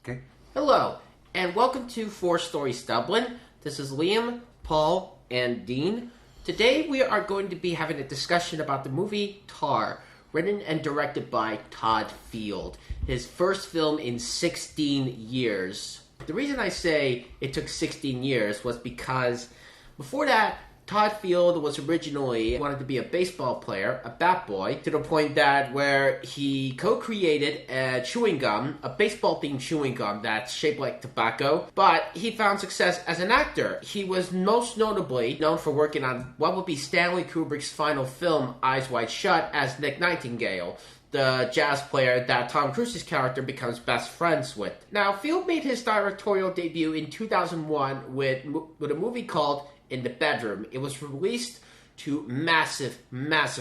Okay. Hello, and welcome to Four Stories Dublin. This is Liam, Paul, and Dean. Today we are going to be having a discussion about the movie Tar, written and directed by Todd Field, his first film in 16 years. The reason I say it took 16 years was because before that, Todd Field was originally wanted to be a baseball player, a bat boy, to the point that where he co-created a chewing gum, a baseball-themed chewing gum that's shaped like tobacco, but he found success as an actor. He was most notably known for working on what would be Stanley Kubrick's final film, Eyes Wide Shut, as Nick Nightingale, the jazz player that Tom Cruise's character becomes best friends with. Now, Field made his directorial debut in 2001 with a movie called In the Bedroom. It was released to massive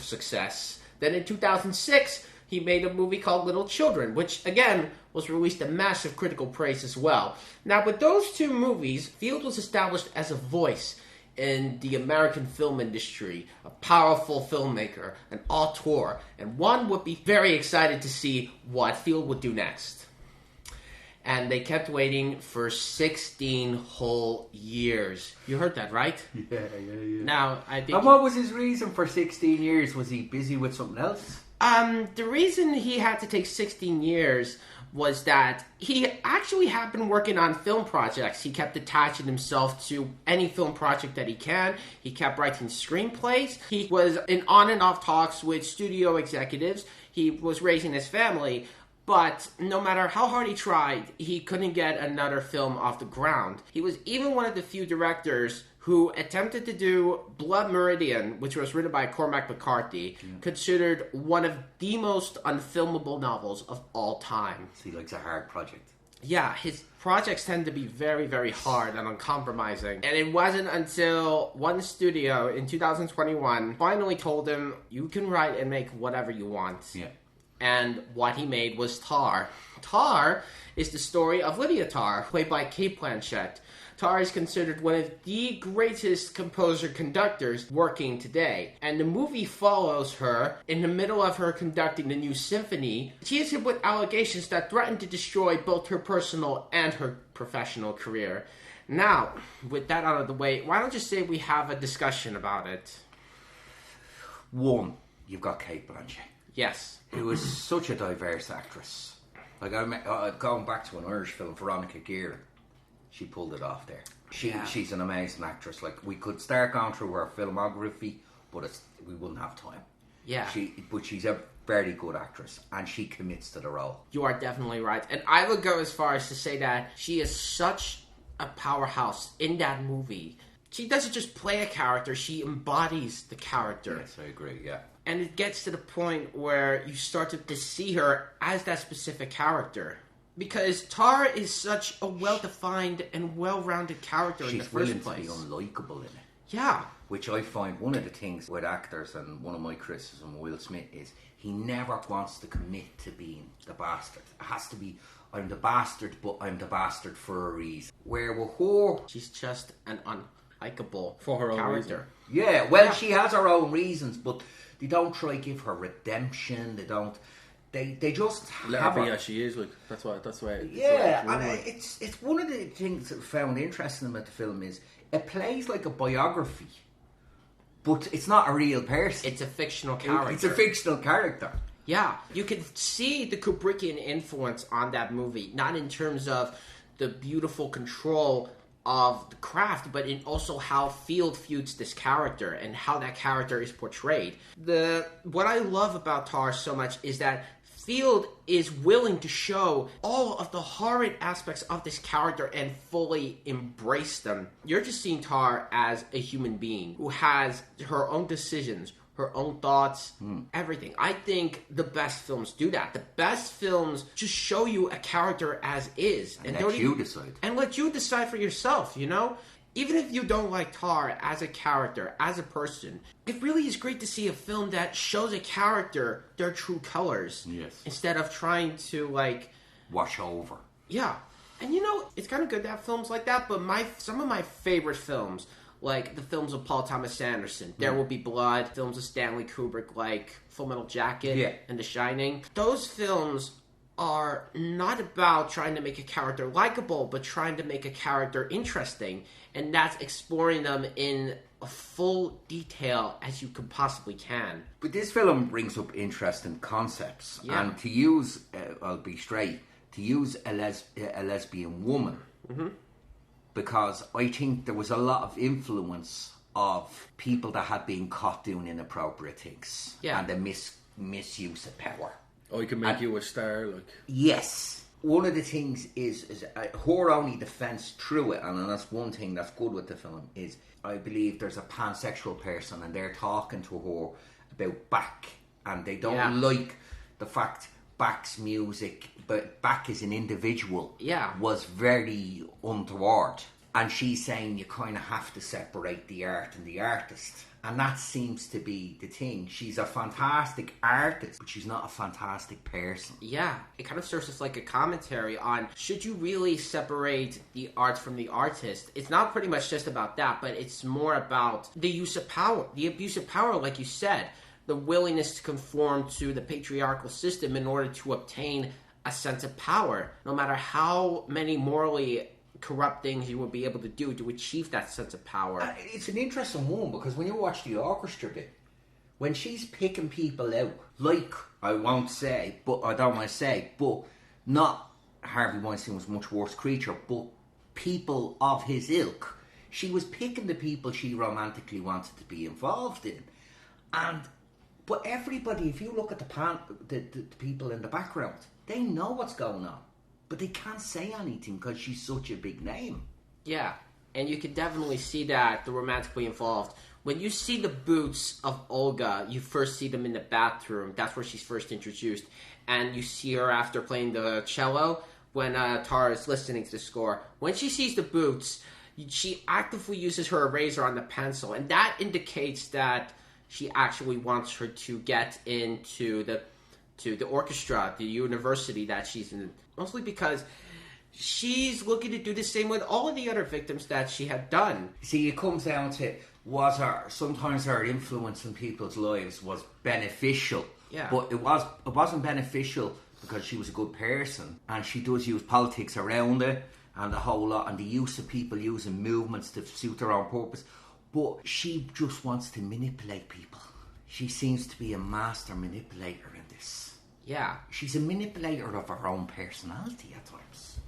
success. Then in 2006, he made a movie called Little Children, which again was released to massive critical praise as well. Now, with those two movies, Field was established as a voice in the American film industry, a powerful filmmaker, an auteur, and one would be very excited to see what Field would do next. And they kept waiting for 16 whole years. You heard that, right? Yeah. Now, I think... And what was his reason for 16 years? Was he busy with something else? The reason he had to take 16 years was that he actually had been working on film projects. He kept attaching himself to any film project that he can. He kept writing screenplays. He was in on and off talks with studio executives. He was raising his family. But no matter how hard he tried, he couldn't get another film off the ground. He was even one of the few directors who attempted to do Blood Meridian, which was written by Cormac McCarthy, considered one of the most unfilmable novels of all time. So he likes a hard project. Yeah, his projects tend to be very, very hard and uncompromising. And it wasn't until one studio in 2021 finally told him, you can write and make whatever you want. Yeah. And what he made was Tar. Tar is the story of Lydia Tár, played by Cate Blanchett. Tar is considered one of the greatest composer-conductors working today. And the movie follows her in the middle of her conducting the new symphony. She is hit with allegations that threaten to destroy both her personal and her professional career. Now, with that out of the way, why don't you say we have a discussion about it? One, you've got Cate Blanchett. Yes. Who is such a diverse actress. Like, going back to an Irish film, Veronica Gear, she pulled it off there. She's an amazing actress. Like, we could start going through her filmography, but we wouldn't have time. Yeah. But she's a very good actress, and she commits to the role. You are definitely right. And I would go as far as to say that she is such a powerhouse in that movie. She doesn't just play a character, she embodies the character. Yes, I agree, yeah. And it gets to the point where you start to see her as that specific character. Because Tar is such a well-defined and well-rounded character in the first place. She's willing to be unlikable in it. Yeah. Which I find one of the things with actors, and one of my criticisms of Will Smith is he never wants to commit to being the bastard. It has to be, I'm the bastard, but I'm the bastard for a reason. Where with her, she's just an unlikable for her own character. Reason. Yeah, well, she has her own reasons, but they don't try to give her redemption. They don't. They just let have her her. be as she is. Like that's why. Yeah, and it's one of the things that I found interesting about the film is it plays like a biography, but it's not a real person. It's a fictional character. It's a fictional character. Yeah, you can see the Kubrickian influence on that movie, not in terms of the beautiful control of the craft, but in also how Field views this character and how that character is portrayed. What I love about Tar so much is that Field is willing to show all of the horrid aspects of this character and fully embrace them. You're just seeing Tar as a human being who has her own decisions, her own thoughts, everything. I think the best films do that. The best films just show you a character as is. And let you decide. And let you decide for yourself, you know? Even if you don't like Tar as a character, as a person, it really is great to see a film that shows a character their true colors. Yes. Instead of trying to, like... wash over. Yeah. And you know, it's kind of good to have films like that, but some of my favorite films, like the films of Paul Thomas Anderson, There Will Be Blood, films of Stanley Kubrick like Full Metal Jacket and The Shining, those films are not about trying to make a character likable, but trying to make a character interesting. And that's exploring them in a full detail as you could possibly can. But this film brings up interesting concepts. Yeah. And to use, I'll be straight, to use a lesbian woman, because I think there was a lot of influence of people that had been caught doing inappropriate things. Yeah. And the misuse of power. I can make you a star, like. Yes. One of the things is her only defence through it, and that's one thing that's good with the film, is I believe there's a pansexual person and they're talking to her about Bach, and they don't like the fact Bach's music, but Bach as an individual was very untoward. And she's saying you kind of have to separate the art and the artist. And that seems to be the thing. She's a fantastic artist, but she's not a fantastic person. Yeah, it kind of serves as like a commentary on, should you really separate the art from the artist? It's not pretty much just about that, but it's more about the use of power, the abuse of power, like you said, the willingness to conform to the patriarchal system in order to obtain a sense of power, no matter how many morally corrupt things you would be able to do to achieve that sense of power. It's an interesting one, because when you watch the orchestra bit, when she's picking people out, like, I don't want to say, but not Harvey Weinstein was a much worse creature, but people of his ilk, she was picking the people she romantically wanted to be involved in. But everybody, if you look at the people in the background, they know what's going on. But they can't say anything because she's such a big name. Yeah, and you can definitely see that, the romantically involved. When you see the boots of Olga, you first see them in the bathroom. That's where she's first introduced. And you see her after playing the cello when Tár is listening to the score. When she sees the boots, she actively uses her eraser on the pencil. And that indicates that she actually wants her to get into the orchestra, the university that she's in. Mostly because she's looking to do the same with all of the other victims that she had done. See, it comes down to, sometimes her influence in people's lives was beneficial. Yeah. But it wasn't beneficial because she was a good person, and she does use politics around it and the whole lot, and the use of people using movements to suit their own purpose. But she just wants to manipulate people. She seems to be a master manipulator in this. Yeah. She's a manipulator of her own personality at times.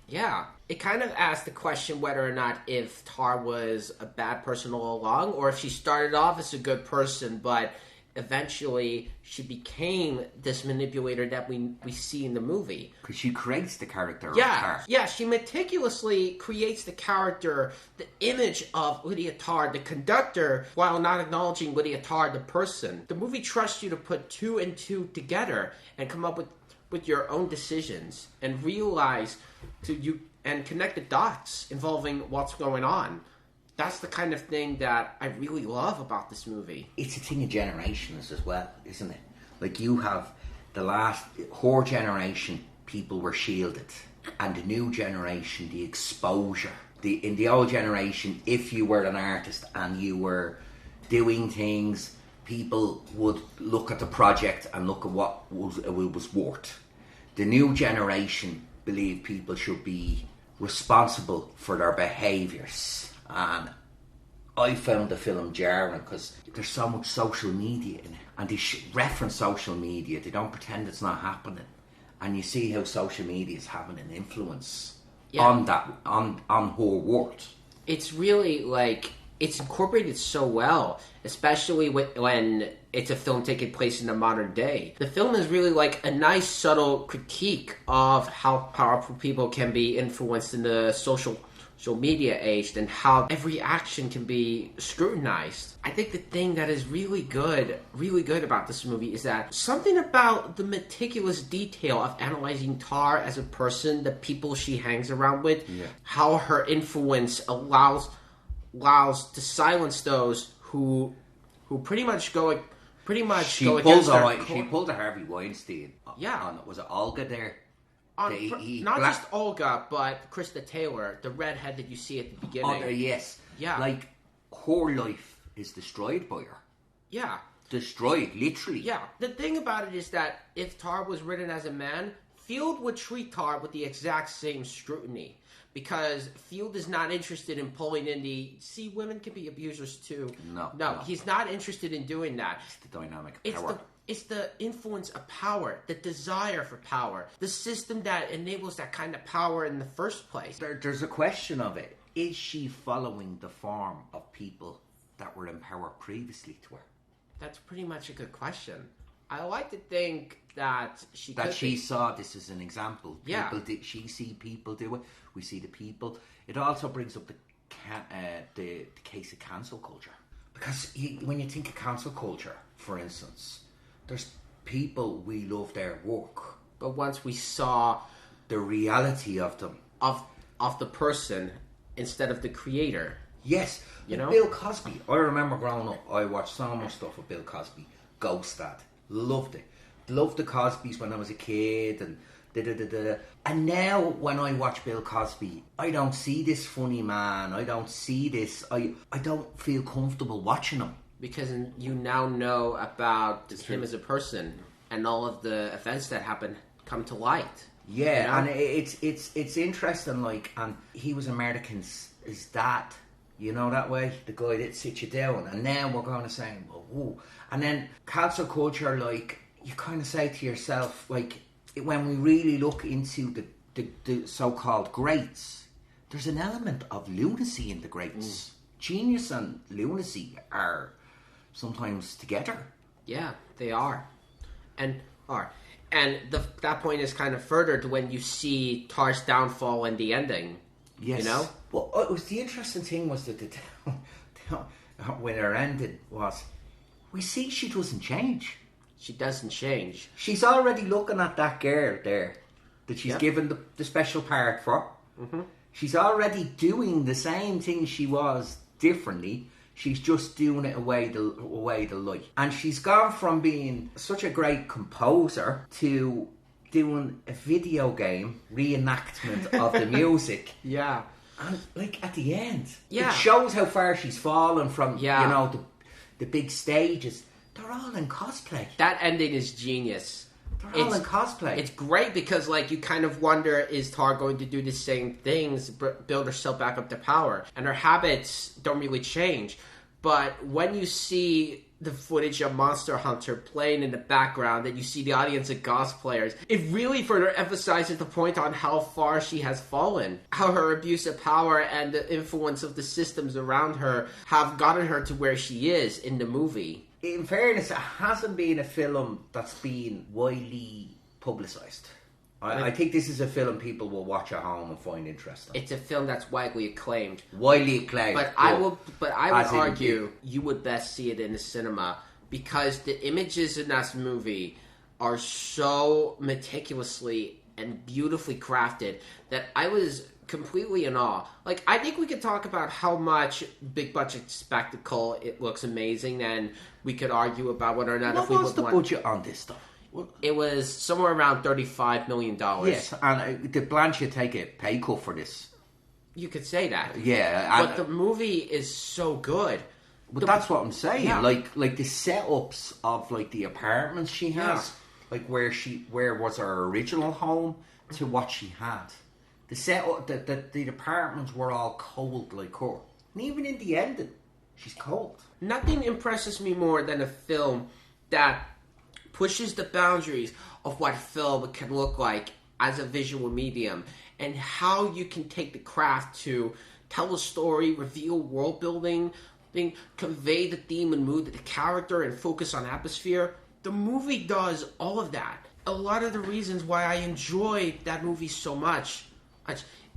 Yeah. It kind of asks the question whether or not if Tár was a bad person all along, or if she started off as a good person, but eventually she became this manipulator that we see in the movie. Because she creates the character of Tár. Tár. Yeah, she meticulously creates the character, the image of Lydia Tár, the conductor, while not acknowledging Lydia Tár, the person. The movie trusts you to put two and two together and come up with your own decisions and realize and connect the dots involving what's going on. That's the kind of thing that I really love about this movie. It's a thing of generations as well, isn't it? Like, you have her generation, people were shielded. And the new generation, the exposure. In the old generation, if you were an artist and you were doing things, people would look at the project and look at what it was worth. The new generation believe people should be responsible for their behaviours. And I found the film jarring because there's so much social media in it, and they reference social media. They don't pretend it's not happening, and you see how social media is having an influence on her world. It's really like it's incorporated so well, especially when it's a film taking place in the modern day. The film is really like a nice subtle critique of how powerful people can be influenced in the social media age, and how every action can be scrutinized. I think the thing that is really good about this movie is that something about the meticulous detail of analyzing Tár as a person, the people she hangs around with, how her influence allows to silence those who pretty much go against her core. She pulled a Harvey Weinstein. Was it Olga there? Just Olga, but Krista Taylor, the redhead that you see at the beginning. Yes. Yeah. Like, her life is destroyed by her. Yeah. Destroyed, literally. Yeah. The thing about it is that if Tár was written as a man, Field would treat Tár with the exact same scrutiny. Because Field is not interested in pulling in see, women can be abusers too. No, he's not interested in doing that. It's the dynamic of power. It's the influence of power, the desire for power, the system that enables that kind of power in the first place. There's a question of it. Is she following the form of people that were in power previously to her? That's pretty much a good question. I like to think that she saw this as an example. She see people do it. We see the people. It also brings up the case of cancel culture. Because when you think of cancel culture, for instance, there's people we love their work. But once we saw the reality of them. Of the person instead of the creator. Yes. Bill Cosby. I remember growing up, I watched so much stuff with Bill Cosby. Ghost Dad. Loved it. Loved the Cosbys when I was a kid and And now when I watch Bill Cosby, I don't see this funny man. I don't see this. I don't feel comfortable watching him. Because you now know about him as a person and all of the events that happen come to light. Yeah, and it's interesting, like, and he was American's dad, that way, the guy that sit you down, and now we're going to say, well, whoa. And then cancel culture, like, you kind of say to yourself, like, when we really look into the so-called greats, there's an element of lunacy in the greats. Genius and lunacy are sometimes together. Yeah, they are. And that point is kind of furthered when you see Tár's downfall and the ending. Yes. Well, it was the interesting thing was that when her ending was, we see she doesn't change. She doesn't change. She's already looking at that girl there that she's given the special part for. Mm-hmm. She's already doing the same thing she was differently. She's just doing it away the light. And she's gone from being such a great composer to doing a video game reenactment of the music. Yeah. And, like, at the end, it shows how far she's fallen from, the big stages. They're all in cosplay. That ending is genius. They're all in cosplay. It's great because, like, you kind of wonder, is Tár going to do the same things, build herself back up to power? And her habits don't really change. But when you see the footage of Monster Hunter playing in the background and you see the audience of cosplayers, it really further emphasizes the point on how far she has fallen. How her abuse of power and the influence of the systems around her have gotten her to where she is in the movie. In fairness, it hasn't been a film that's been widely publicised. I think this is a film people will watch at home and find interesting. It's a film that's widely acclaimed. Widely acclaimed. But I would argue you would best see it in the cinema because the images in this movie are so meticulously and beautifully crafted that I was completely in awe. Like, I think we could talk about how much big budget spectacle it looks amazing, and we could argue about whether or not what was the budget on this stuff? It was somewhere around $35 million. Yes, and did Blanchett take a pay cut for this? You could say that. Yeah. But the movie is so good. But that's what I'm saying. Yeah. Like the setups of, like, the apartments she has, like where was her original home to what she had. The setup, the apartments were all cold like her. And even in the ending, she's cold. Nothing impresses me more than a film that pushes the boundaries of what film can look like as a visual medium and how you can take the craft to tell a story, reveal world building, convey the theme and mood of the character and focus on atmosphere. The movie does all of that. A lot of the reasons why I enjoy that movie so much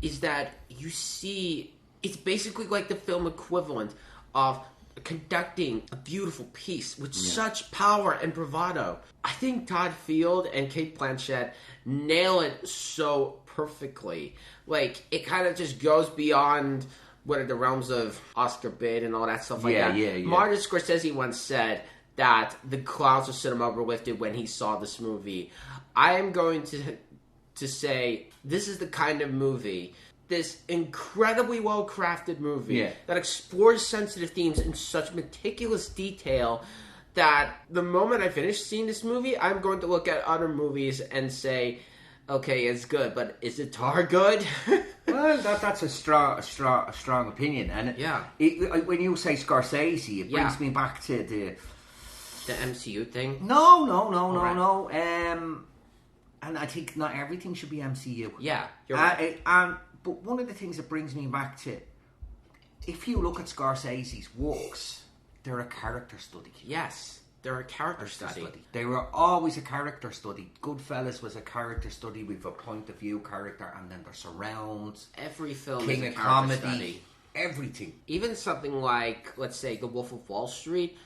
is that you see it's basically like the film equivalent of conducting a beautiful piece with such power and bravado. I think Todd Field and Cate Blanchett nail it so perfectly. Like, it kind of just goes beyond what are the realms of Oscar bait and all that stuff like that. Yeah. Martin Scorsese once said that the clouds of cinema were lifted when he saw this movie. I am going to say this is the kind of movie, this incredibly well-crafted movie that explores sensitive themes in such meticulous detail that the moment I finish seeing this movie, I'm going to look at other movies and say, okay, it's good, but is it Tar good? Well, that's a strong opinion, and when you say Scorsese, it brings me back to the MCU thing. No. And I think not everything should be MCU. Yeah, you're right. But one of the things that brings me back to, if you look at Scorsese's works, they're a character study. Yes, they're a character study. They were always a character study. Goodfellas was a character study with a point of view character, and then their surrounds. Every film King is a of character comedy, study. Everything. Even something like, let's say, The Wolf of Wall Street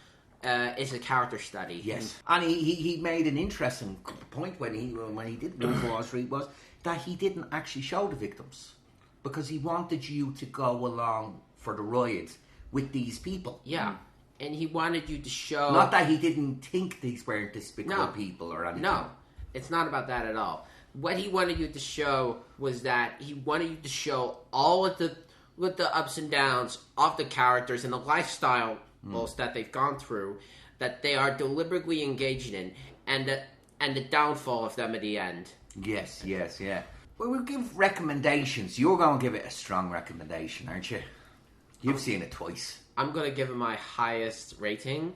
is a character study. Yes, and he made an interesting point when he did Wolf of Wall Street, was that he didn't actually show the victims because he wanted you to go along for the ride with these people. Yeah, and he wanted you to show... Not that he didn't think these weren't despicable people or anything. No, it's not about that at all. What he wanted you to show was that he wanted you to show all of the ups and downs of the characters and the lifestyle that they've gone through, that they are deliberately engaged in, and the downfall of them at the end. Yes. Well, we'll give recommendations. You're going to give it a strong recommendation, aren't you? You've seen it twice. I'm going to give it my highest rating.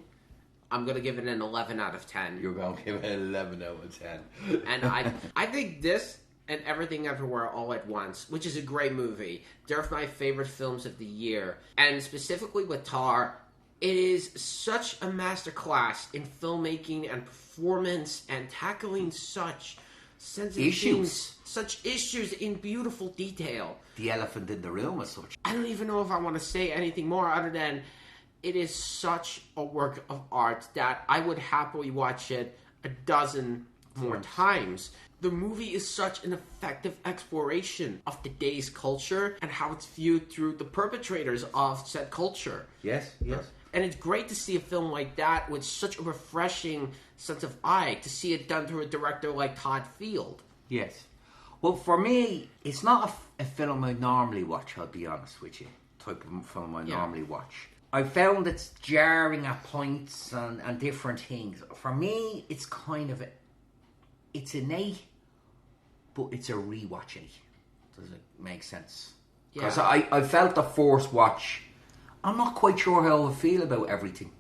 I'm going to give it an 11 out of 10. You're going to give it an 11 out of 10. And I think this and Everything Everywhere All at Once, which is a great movie. They're my favorite films of the year. And specifically with Tar, it is such a masterclass in filmmaking and performance and tackling such sensitive issues. Such issues in beautiful detail. The elephant in the room as such. I don't even know if I want to say anything more other than it is such a work of art that I would happily watch it a dozen more times. The movie is such an effective exploration of today's culture and how it's viewed through the perpetrators of said culture. Yes. And it's great to see a film like that with such a refreshing sense of eye, to see it done through a director like Todd Field. Yes. Well, for me, it's not a film I normally watch, I'll be honest with you. Type of film I normally watch. I found it's jarring at points and different things. For me, it's kind of it's an A, but it's a rewatch A. Does it make sense? Because I felt the first watch, I'm not quite sure how I feel about everything.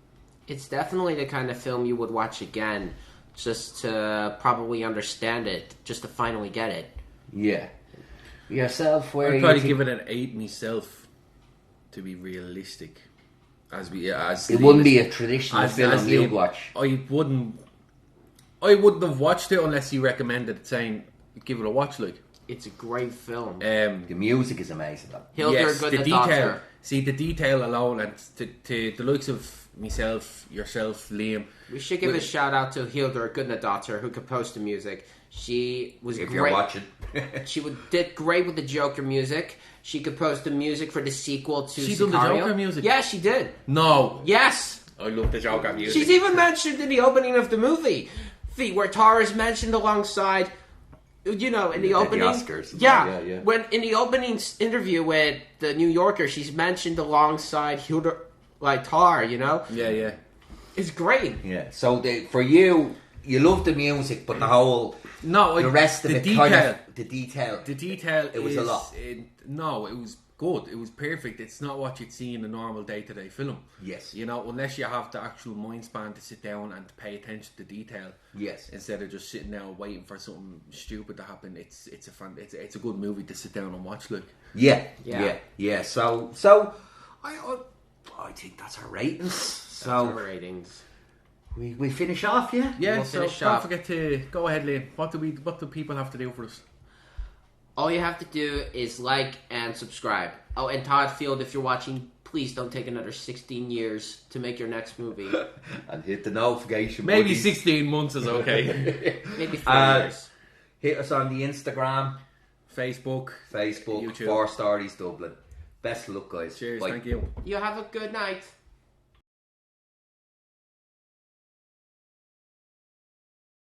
It's definitely the kind of film you would watch again, just to probably understand it, just to finally get it. Yeah. Yourself, where I'd probably give it an 8 myself, to be realistic. It wouldn't be a traditional film you'd watch. I wouldn't have watched it unless you recommended it, saying give it a watch. Like, it's a great film. The music is amazing though. Hildur Guðnadóttir. See the detail alone, and to the likes of myself, yourself, Liam. We should give a shout out to Hildur Guðnadóttir, who composed the music. She was if great. You're watching. She did great with the Joker music. She composed the music for the sequel to She did the Joker music? Yeah, she did. No. Yes. I love the Joker music. She's even mentioned in the opening of the movie, where Tar is mentioned alongside, in the opening. The Oscars. Yeah. When in the opening interview with the New Yorker, she's mentioned alongside Hildur, Tar. Yeah. It's great. Yeah. So for you love the music, but the rest of the it, detail. the detail. The detail. It was a lot. It was good. It was perfect. It's not what you'd see in a normal day-to-day film. Yes. Unless you have the actual mind span to sit down and pay attention to detail. Yes. Instead of just sitting there waiting for something stupid to happen, it's a good movie to sit down and watch. Like. Yeah. So I think that's our ratings. That's our ratings. We finish off, yeah? Yeah, we'll don't forget to go ahead, Liam. What do people have to do for us? All you have to do is like and subscribe. Oh, and Todd Field, if you're watching, please don't take another 16 years to make your next movie. And hit the notification Maybe button. 16 months is okay. Maybe 4 years. Hit us on the Instagram, Facebook, YouTube. YouTube. 4 Stories Dublin. Best of luck, guys. Cheers, Bye. thank you. You have a good night.